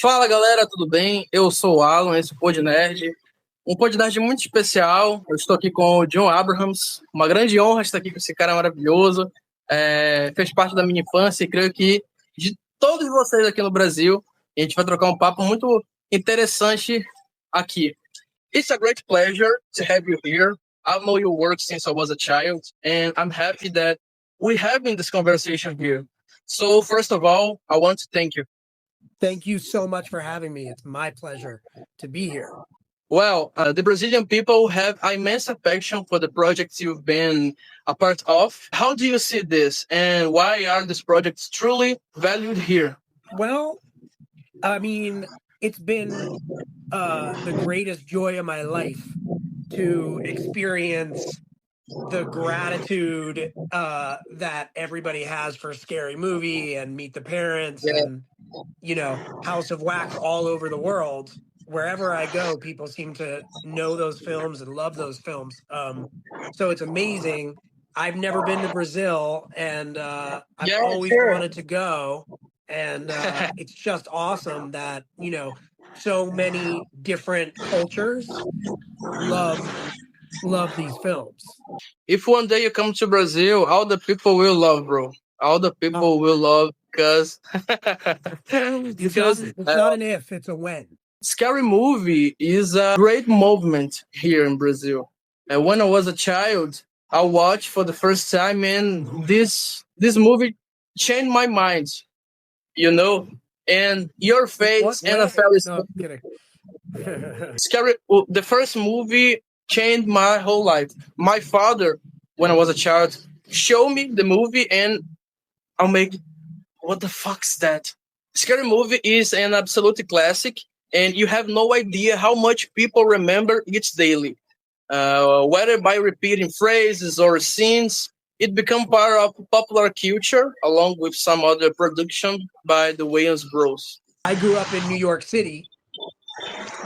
Fala galera, tudo bem? Eu sou o Alan, esse é o PODNERD, um PODNERD muito especial. Eu estou aqui com o John Abrahams, uma grande honra estar aqui com esse cara maravilhoso. Fez parte da minha infância e creio que de todos vocês aqui no Brasil, a gente vai trocar um papo muito interessante aqui. It's a great pleasure to have you here. I know your work since I was a child, and I'm happy that we're having this conversation here. So first of all, I want to thank you. Thank you so much for having me. It's my pleasure to be here. Well, the Brazilian people have immense affection for the projects you've been a part of. How do you see this, and why are these projects truly valued here? Well, I mean, it's been the greatest joy of my life to experience the gratitude that everybody has for Scary Movie and Meet the Parents and, you know, House of Wax all over the world. Wherever I go, people seem to know those films and love those films. So it's amazing. I've never been to Brazil, and I've always wanted to go. And it's just awesome that, you know, so many different cultures love these films. If one day you come to Brazil, all the people will love, bro. All the people will love because it's not an if, it's a when. Scary Movie is a great movement here in Brazil. And when I was a child, I watched for the first time, and this movie changed my mind. You know, and your face, NFL is Scary. The first movie changed my whole life. My father, when I was a child, showed me the movie, and I'm like, what the fuck's that? Scary Movie is an absolute classic, and you have no idea how much people remember it daily. Whether by repeating phrases or scenes, it became part of popular culture, along with some other production by the Wayans Bros. I grew up in New York City,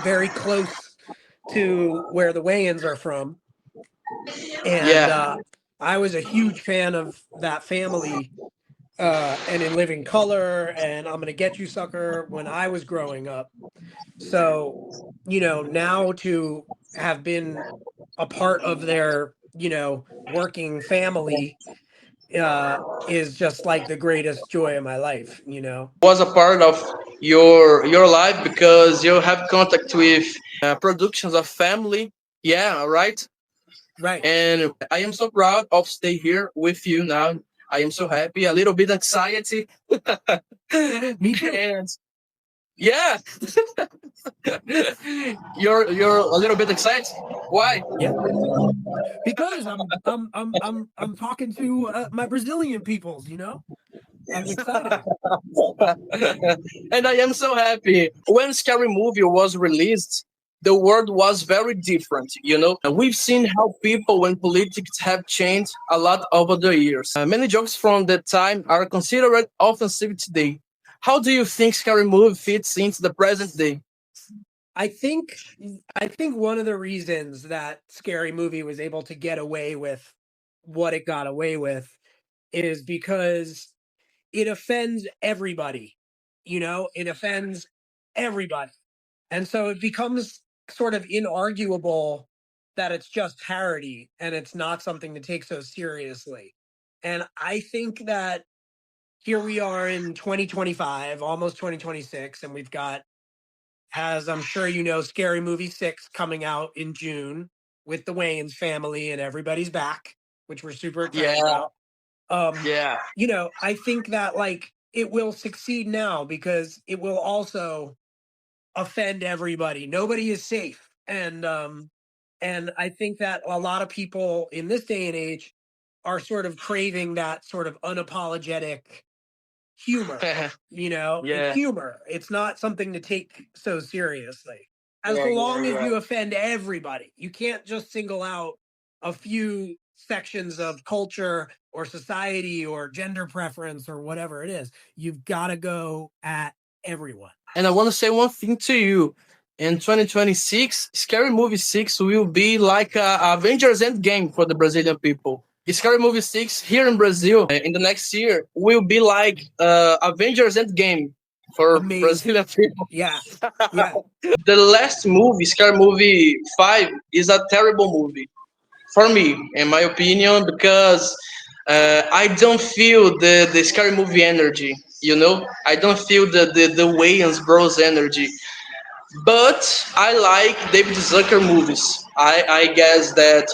very close to where the Wayans are from. And I was a huge fan of that family and In Living Color and I'm Gonna Get You Sucker when I was growing up. So, you know, now to have been a part of their, you know, working family is just like the greatest joy of my life, you know. Was a part of your life because you have contact with productions of family. Yeah, right. Right. And I am so proud of stay here with you now. I am so happy, a little bit anxiety. Me too. And yeah. You're a little bit excited. Why? Yeah. Because I'm talking to my Brazilian peoples, you know. I'm excited. And I am so happy. When Scary Movie was released, the world was very different, you know. We've seen how people and politics have changed a lot over the years. Many jokes from that time are considered offensive today. How do you think Scary Movie fits into the present day? I think one of the reasons that Scary Movie was able to get away with what it got away with is because it offends everybody. You know, it offends everybody. And so it becomes sort of inarguable that it's just parody and it's not something to take so seriously. And I think that here we are in 2025, almost 2026, and we've got, as I'm sure you know, Scary Movie 6 coming out in June with the Wayans family and everybody's back, which we're super excited about. You know, I think that like it will succeed now because it will also offend everybody. Nobody is safe. And I think that a lot of people in this day and age are sort of craving that sort of unapologetic humor, you know, humor. It's not something to take so seriously. As long as you offend everybody, you can't just single out a few sections of culture or society or gender preference or whatever it is. You've got to go at everyone. And I want to say one thing to you. In 2026, Scary Movie 6 will be like Avengers Endgame for the Brazilian people. Scary Movie 6 here in Brazil in the next year will be like Avengers Endgame for Amazing. Brazilian people. Yeah. Yeah. The last movie, Scary Movie 5, is a terrible movie for me, in my opinion, because I don't feel the Scary Movie energy. I don't feel the Wayans Bros energy. But I like David Zucker movies. I guess that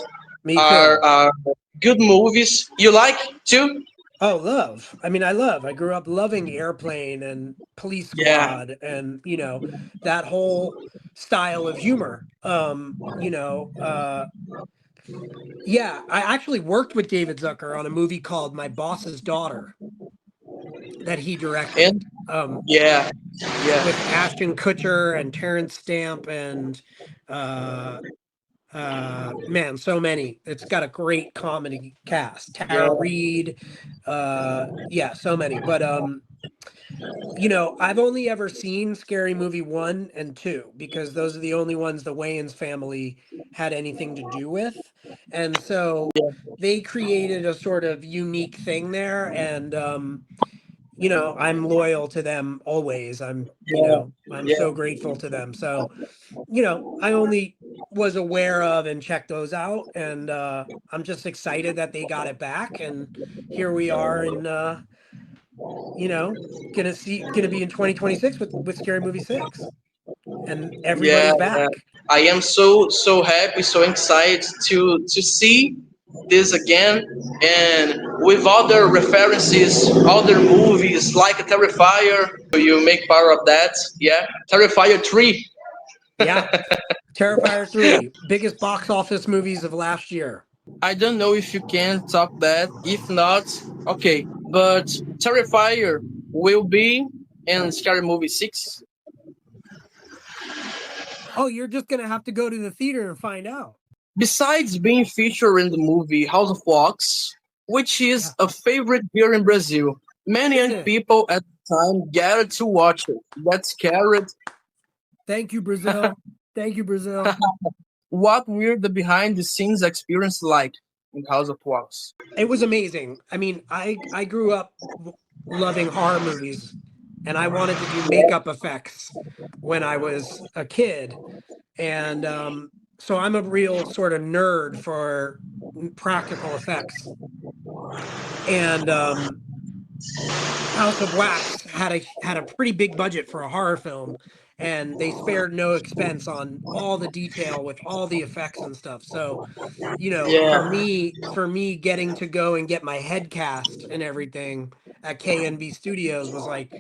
Me too. are good movies. You like too? Oh, love. I mean, I grew up loving Airplane and Police Yeah, Squad and, that whole style of humor. Yeah, I actually worked with David Zucker on a movie called My Boss's Daughter that he and directed. yeah, yeah, With Ashton Kutcher and Terrence Stamp and uh man, so many. It's got a great comedy cast. Tara yeah, Reid, yeah, so many. But I've only ever seen Scary Movie 1 and 2 because those are the only ones the Wayans family had anything to do with. And so they created a sort of unique thing there, and I'm loyal to them always. yeah, I'm yeah, so grateful to them. So, I only was aware of and checked those out, and I'm just excited that they got it back, and here we are, and gonna be in 2026 with Scary Movie 6, and yeah, everybody's yeah. back. I am so happy, so excited to see this again, and with other references, other movies like Terrifier. You make part of that, yeah. Terrifier 3. Yeah, Terrifier 3, biggest box office movies of last year. I don't know if you can talk that. If not, okay. But Terrifier will be in Scary Movie 6. Oh, you're just gonna have to go to the theater and find out. Besides being featured in the movie House of Wax, which is a favorite here in Brazil, many young people at the time gathered to watch it. Got scared. Thank you, Brazil. Thank you, Brazil. What were the behind the scenes experience like in House of Wax? It was amazing. I mean, I grew up loving horror movies, and I wanted to do makeup effects when I was a kid, and so I'm a real sort of nerd for practical effects. And House of Wax had a pretty big budget for a horror film, and they spared no expense on all the detail with all the effects and stuff. So, Yeah, for me getting to go and get my head cast and everything at KNB Studios was like,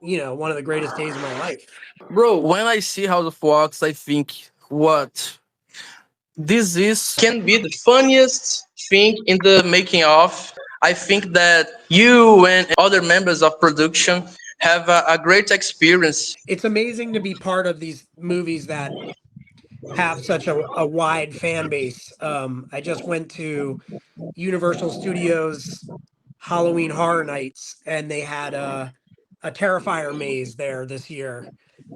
one of the greatest days of my life. bro. When I see House of Wax, I think what this is can be the funniest thing in the making of. I think that you and other members of production have a great experience. It's amazing to be part of these movies that have such a wide fan base. I just went to Universal Studios Halloween Horror Nights, and they had a Terrifier maze there this year,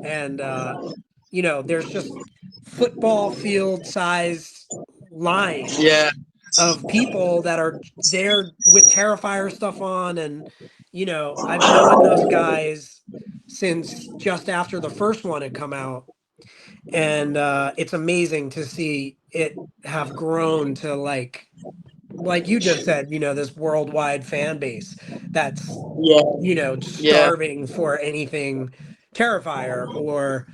and there's just football field size lines Yeah, of people that are there with Terrifier stuff on, and I've known those guys since just after the first one had come out, and it's amazing to see it have grown to like you just said, this worldwide fan base that's yeah, yeah, starving for anything Terrifier, or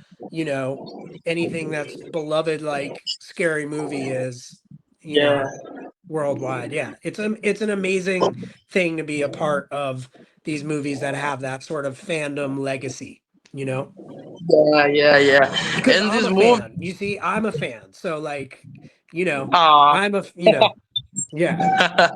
anything that's beloved like Scary Movie is, yeah, worldwide. Yeah, it's an amazing thing to be a part of these movies that have that sort of fandom legacy, yeah. because And I'm this a movie, fan. You see, I'm a fan. So ah, I'm yeah.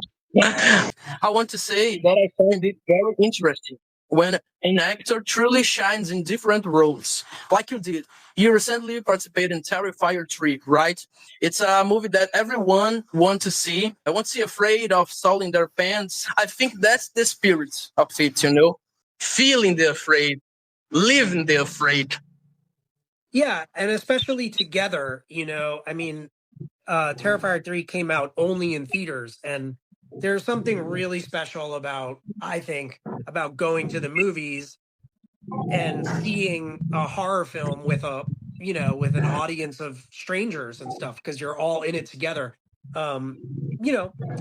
I want to say that I find it very interesting when an actor truly shines in different roles, like you did. You recently participated in Terrifier 3, right? It's a movie that everyone wants to see. I won't see afraid of stalling their pants. I think that's the spirit of it. Feeling the afraid, living the afraid. Yeah, and especially together, I mean, Terrifier 3 came out only in theaters, and there's something really special about, I think, about going to the movies and seeing a horror film with with an audience of strangers and stuff, because you're all in it together. Um,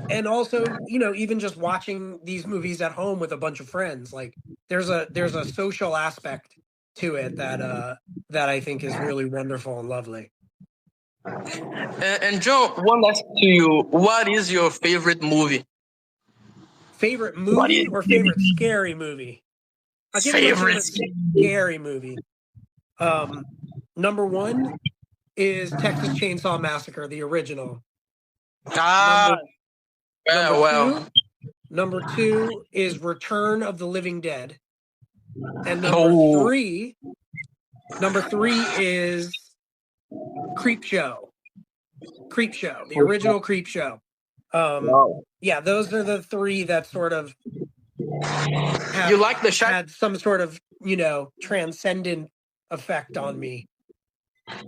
and also, even just watching these movies at home with a bunch of friends, like there's a social aspect to it that I think is really wonderful and lovely. And John, one last to you. What is your favorite movie? Favorite What movie is or favorite scary movie? I'll give you my favorite scary movie. Number one is Texas Chainsaw Massacre, the original. Ah, Number two is Return of the Living Dead. And Oh. number three is Creep Show. Creep Show, the original Creep Show. Yeah, those are the three that sort of You like The Shining? had some sort of, transcendent effect on me.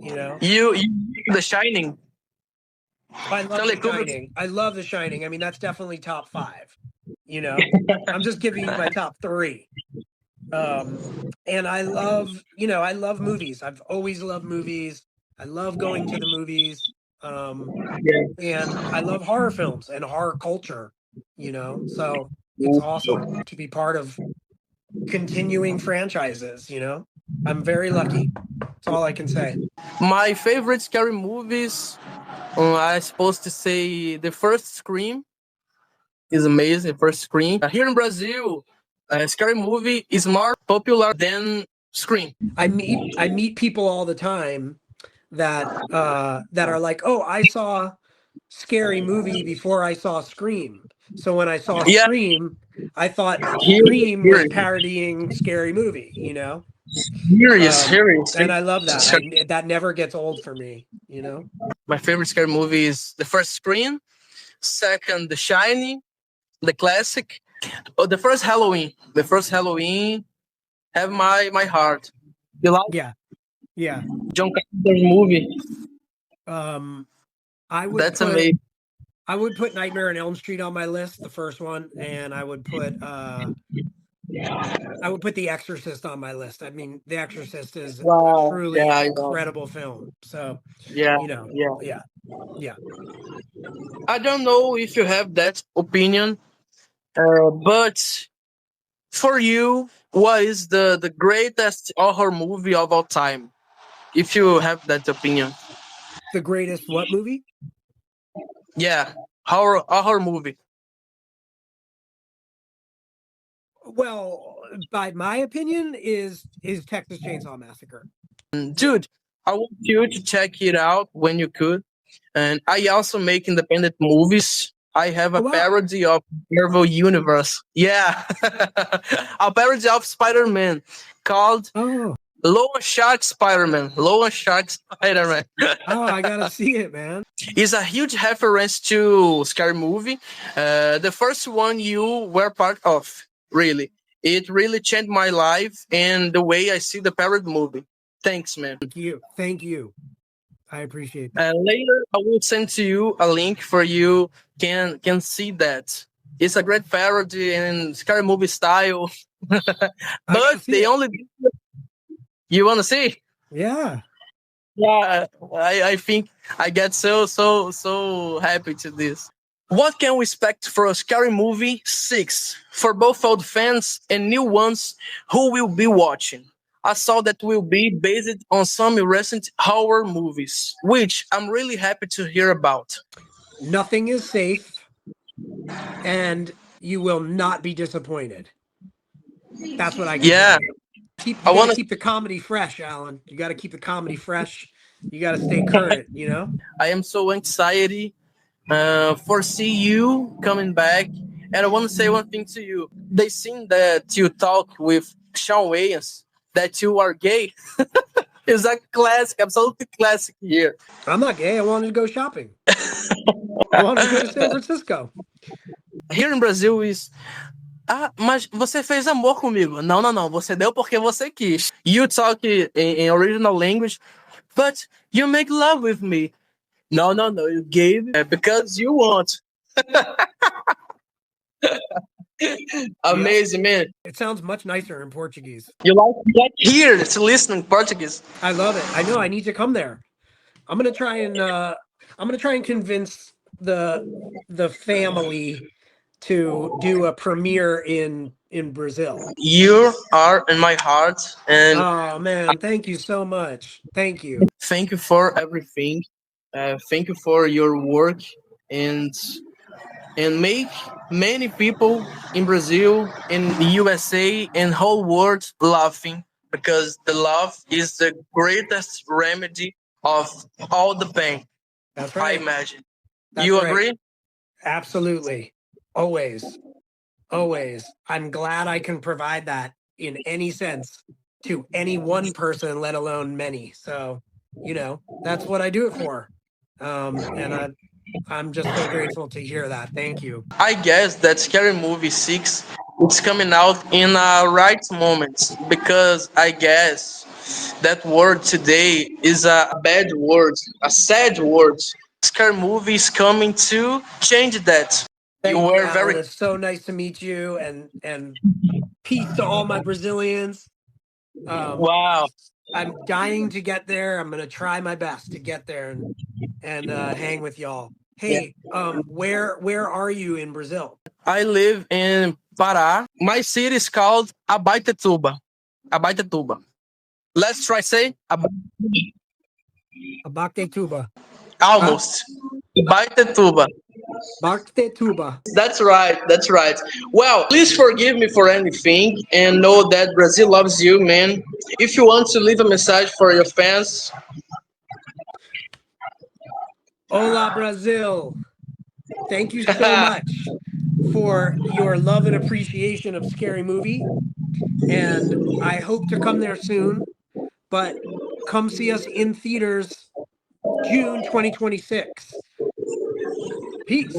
You The Shining. I love The Shining. I love The Shining. I mean, that's definitely top 5. I'm just giving you my top 3. And I love movies. I've always loved movies. I love going to the movies. And I love horror films and horror culture, so it's awesome to be part of continuing franchises, I'm very lucky. That's all I can say. My favorite scary movies, I supposed to say the first Scream is amazing. First Scream. Here in Brazil, a scary movie is more popular than Scream. I meet people all the time that are like, oh, I saw Scary Movie before I saw Scream. So when I saw Scream, I thought Scream was parodying Scary Movie, And I love that. That never gets old for me, My favorite scary movie is the first Scream, second The Shining, the classic, the first Halloween. The first Halloween have my heart. You like? Yeah. John Carpenter's movie. That's amazing. I would put Nightmare on Elm Street on my list, the first one, and I would put The Exorcist on my list. I mean, The Exorcist is a truly incredible film. So, yeah. I don't know if you have that opinion, but for you, what is the greatest horror movie of all time? If you have that opinion. The greatest what movie? Yeah, horror movie. Well, by my opinion, is Texas Chainsaw Massacre. Dude, I want you to check it out when you could. And I also make independent movies. I have a parody of Marvel Universe. Yeah. A parody of Spider-Man called Lower Shark Spider-Man. Lower Shark Spider-Man. Oh, I gotta see it, man. It's a huge reference to Scary Movie. The first one you were part of, really. It really changed my life and the way I see the parody movie. Thanks, man. Thank you. I appreciate that. Later, I will send to you a link for you can see that. It's a great parody and scary movie style. But they only... You want to see? Yeah. Yeah, I think I get so happy to this. What can we expect for a Scary Movie 6 for both old fans and new ones who will be watching? I saw that will be based on some recent horror movies, which I'm really happy to hear about. Nothing is safe, and you will not be disappointed. That's what I can tell you. You gotta keep the comedy fresh, Alan. You gotta keep the comedy fresh. You gotta stay current, I am so excited for see you coming back. And I want to say one thing to you. They seen that you talk with Shawn Wayans, that you are gay. It's a classic, absolutely classic here. I'm not gay. I wanted to go shopping. I wanted to go to San Francisco. Here in Brazil is... Ah, mas você fez amor comigo. Não. Você deu porque você quis. You talk in original language, but you make love with me. No. You gave because you want. Amazing, man. It sounds much nicer in Portuguese. You like here to listen in Portuguese. I love it. I know I need to come there. I'm gonna try and convince the family to do a premiere in Brazil. You are in my heart, and Oh man, thank you so much. Thank you. thank you for everything. Thank you for your work and make many people in Brazil, in the USA, and whole world laughing, because the love is the greatest remedy of all the pain. That's I right. imagine. That's You right. agree? Absolutely. Always. Always. I'm glad I can provide that in any sense to any one person, let alone many. So, that's what I do it for. And I'm just so grateful to hear that. Thank you. I guess that Scary Movie 6 it's coming out in a right moment, because I guess that word today is a bad word, a sad word. Scary Movie is coming to change that. You Thank you, were Alan. very It's so nice to meet you, and peace to all my Brazilians. wow. I'm dying to get there. I'm gonna try my best to get there and hang with y'all. Yeah. Hey, where are you in Brazil? I live in Pará. My city is called Abaetetuba. Abaetetuba. Let's try say Abactetuba. almost. Abaetetuba. Bactetuba. That's right. That's right. Well, please forgive me for anything and know that Brazil loves you, man. If you want to leave a message for your fans, Hola, Brazil. Thank you so much for your love and appreciation of Scary Movie. And I hope to come there soon. But come see us in theaters June 2026. Peace.